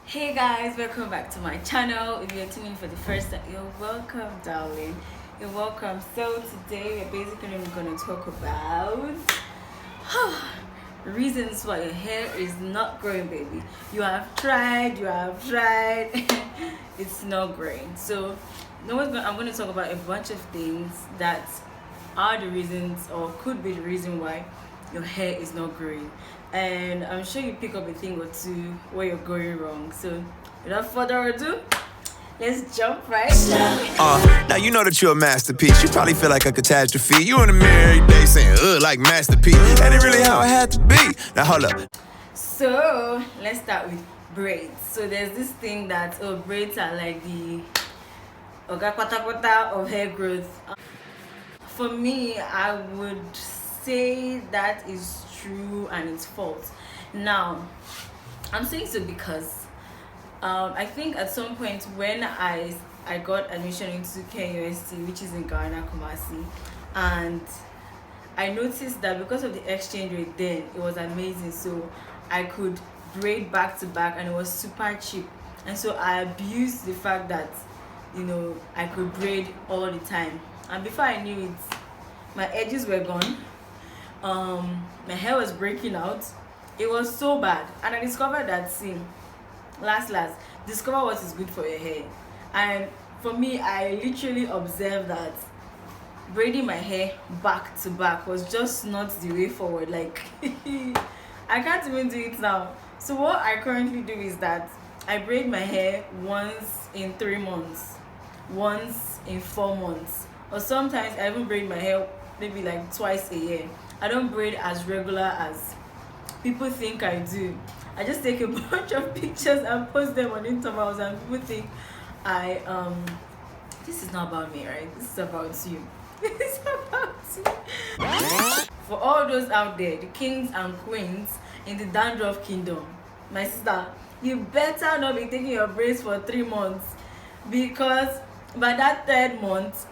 Hey guys, welcome back to my channel. If you're tuning in for the first time, you're welcome, darling. You're welcome. So today we're basically going to talk about reasons why your hair is not growing, baby. You have tried, it's not growing. So I'm going to talk about a bunch of things that are the reasons or could be the reason why your hair is not growing, and I'm sure you pick up a thing or two where you're going wrong. So without further ado, let's jump right now. Now you know that you're a masterpiece. You probably feel like a catastrophe. You in the mirror every day saying, ugh, like masterpiece. That ain't really how it had to be. Now hold up. So let's start with braids. So there's this thing that braids are like the oga kwata kwata of hair growth. For me, I would say that is true and it's false. Now, I'm saying so because I think at some point when I got admission into KUST, which is in Ghana, Kumasi, and I noticed that because of the exchange rate then, it was amazing. So I could braid back to back and it was super cheap. And so I abused the fact that, I could braid all the time. And before I knew it, my edges were gone. My hair was breaking out. It was so bad. And I discovered that, last, discover what is good for your hair. And for me, I literally observed that braiding my hair back to back was just not the way forward. Like, I can't even do it now. So what I currently do is that I braid my hair once in 3 months, once in 4 months, or sometimes I even braid my hair maybe like twice a year. I don't braid as regular as people think I do. I just take a bunch of pictures and post them on intervals, and people think this is not about me, right? This is about you. This is about you. For all those out there, the kings and queens in the dandruff kingdom, my sister, you better not be taking your braids for 3 months, because by that 3rd month,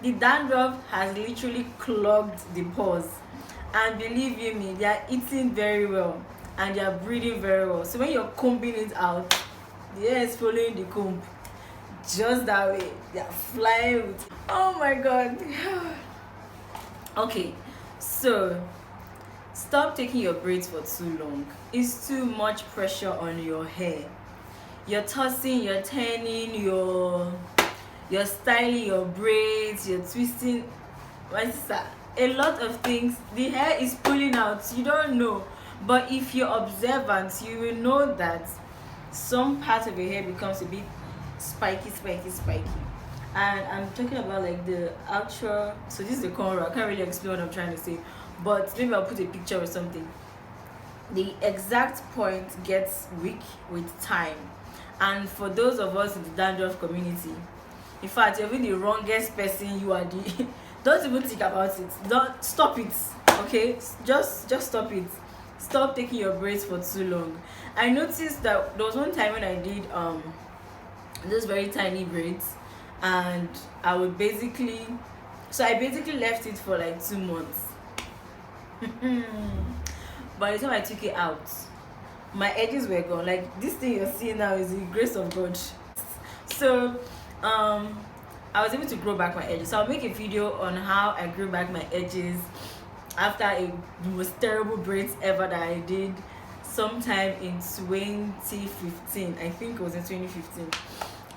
the dandruff has literally clogged the pores, and believe you me, they are eating very well and they are breathing very well. So when you're combing it out, the hair is following the comb just that way. They are flying with, oh my god. Okay, so stop taking your braids for too long. It's too much pressure on your hair. You're tossing, you're turning, you're styling your braids, you're twisting. My sister, a lot of things, the hair is pulling out. You don't know, but if you're observant, you will know that some part of your hair becomes a bit spiky. And I'm talking about like the actual, so this is the cornrow. I can't really explain what I'm trying to say, but maybe I'll put a picture or something. The exact point gets weak with time. And for those of us in the dandruff community, in fact, you're the wrongest person. You are the don't even think about it. Don't stop it, okay? Just stop it. Stop taking your braids for too long. I noticed that there was one time when I did those very tiny braids, and I basically left it for like 2 months. By the time I took it out, my edges were gone. Like, this thing you're seeing now is the grace of God. So I was able to grow back my edges. So I'll make a video on how I grew back my edges after the most terrible braids ever that I did sometime in 2015. I think it was in 2015.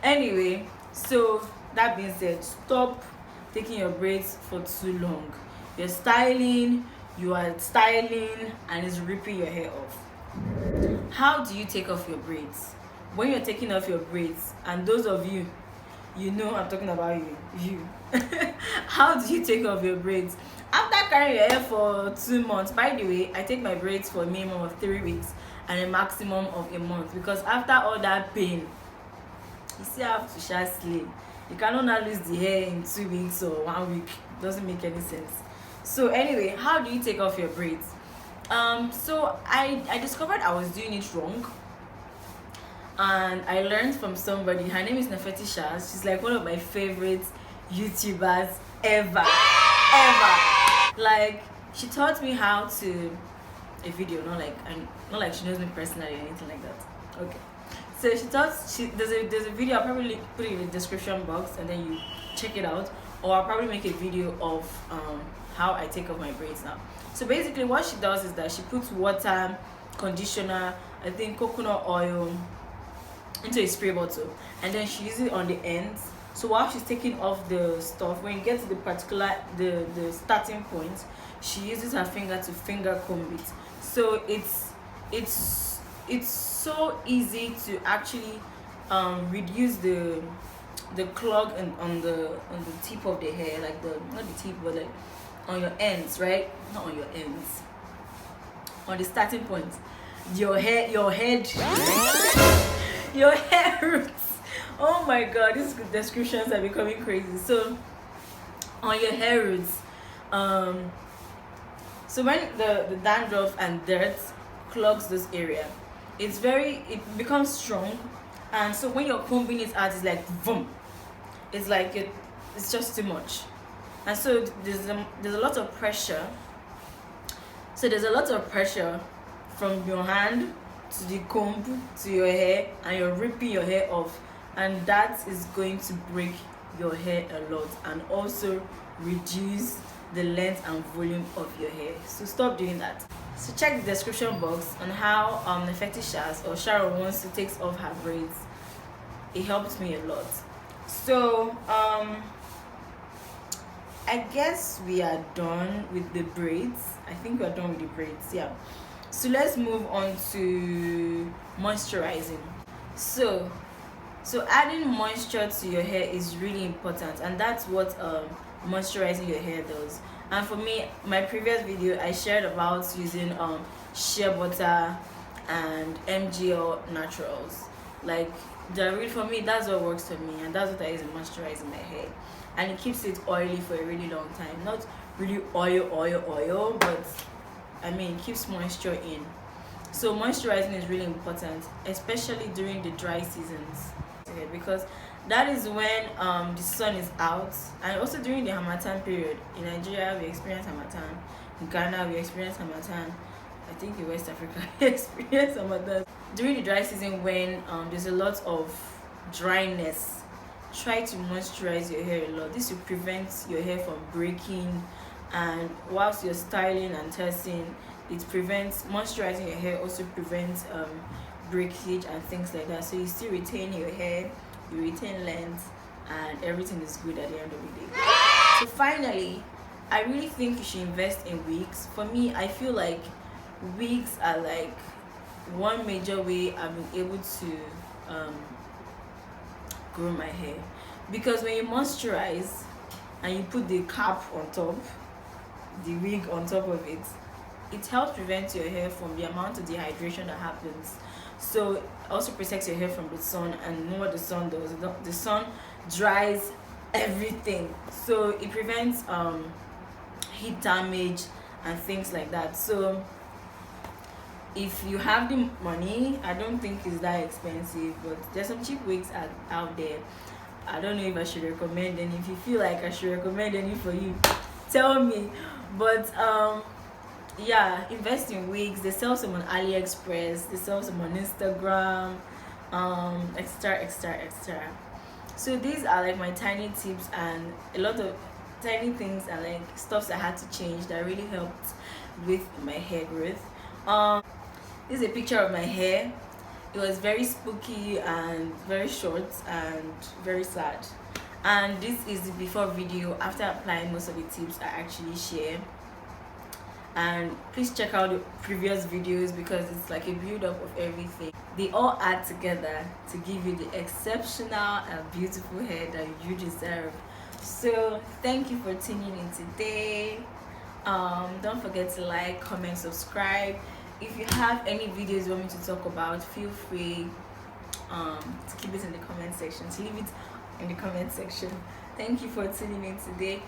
Anyway, so that being said, stop taking your braids for too long. You are styling, and it's ripping your hair off. How do you take off your braids? When you're taking off your braids, and those of you, I'm talking about you. How do you take off your braids? After carrying your hair for 2 months, by the way, I take my braids for a minimum of 3 weeks and a maximum of a month, because after all that pain, you still have to slay. You cannot now lose the hair in 2 weeks or 1 week. It doesn't make any sense. So anyway, how do you take off your braids? So I discovered I was doing it wrong, and I learned from somebody. Her name is Shea. She's like one of my favorite YouTubers ever. Like, she taught me how to a video, not like she knows me personally or anything like that. Okay, so there's a video. I'll probably put it in the description box and then you check it out, or I'll probably make a video of how I take off my braids now. So basically what she does is that she puts water, conditioner, I think coconut oil into a spray bottle, and then she uses it on the ends. So while she's taking off the stuff, when you get to the particular the starting point, she uses her finger to finger comb it. So it's so easy to actually reduce the clog on the tip of the hair, like not the tip but like on your ends, right? Not on your ends, on the starting point, your head your hair roots. Oh my god, these descriptions are becoming crazy. So on your hair roots, so when the dandruff and dirt clogs this area, it becomes strong, and so when you're combing it out, it's like boom, it's like it's just too much. And so there's a lot of pressure. So there's a lot of pressure from your hand to the comb to your hair, and you're ripping your hair off, and that is going to break your hair a lot and also reduce the length and volume of your hair. So stop doing that. So check the description box on how Nefeti Shaz or Sharon wants to take off her braids. It helped me a lot. So I guess we are done with the braids. I think we are done with the braids, yeah. So let's move on to moisturizing. So adding moisture to your hair is really important, and that's what moisturizing your hair does. And for me, my previous video I shared about using shea butter and MGL naturals. Like for me, that's what works for me, and that's what I use in moisturizing my hair, and it keeps it oily for a really long time. Not really oil, but I mean, keeps moisture in. So moisturizing is really important, especially during the dry seasons, because that is when the sun is out, and also during the Harmattan period. In Nigeria we experience Harmattan, in Ghana we experience Harmattan, I think in West Africa we experience Harmattan. During the dry season, when there's a lot of dryness, try to moisturize your hair a lot. This will prevent your hair from breaking, and whilst you're styling and testing, moisturizing your hair also prevents breakage and things like that. So you still retain your hair, you retain length, and everything is good at the end of the day. So finally, I really think you should invest in wigs. For me, I feel like wigs are like one major way I've been able to grow my hair, because when you moisturize and you put the cap on top, the wig on top of it, it helps prevent your hair from the amount of dehydration that happens. So it also protects your hair from the sun, and you know what the sun does? The sun dries everything, so it prevents heat damage and things like that. So if you have the money, I don't think it's that expensive, but there's some cheap wigs out there. I don't know if I should recommend any. If you feel like I should recommend any for you, tell me. But yeah, invest in wigs. They sell some on AliExpress, they sell some on Instagram, etc. So these are like my tiny tips, and a lot of tiny things and like stuffs I had to change that really helped with my hair growth. This is a picture of my hair. It was very spooky and very short and very sad, and this is the before video after applying most of the tips I actually share. And please check out the previous videos, because it's like a build-up of everything. They all add together to give you the exceptional and beautiful hair that you deserve. So thank you for tuning in today. Don't forget to like, comment, subscribe. If you have any videos you want me to talk about, feel free to keep it in the comment section, to leave it in the comment section. Thank you for tuning in today.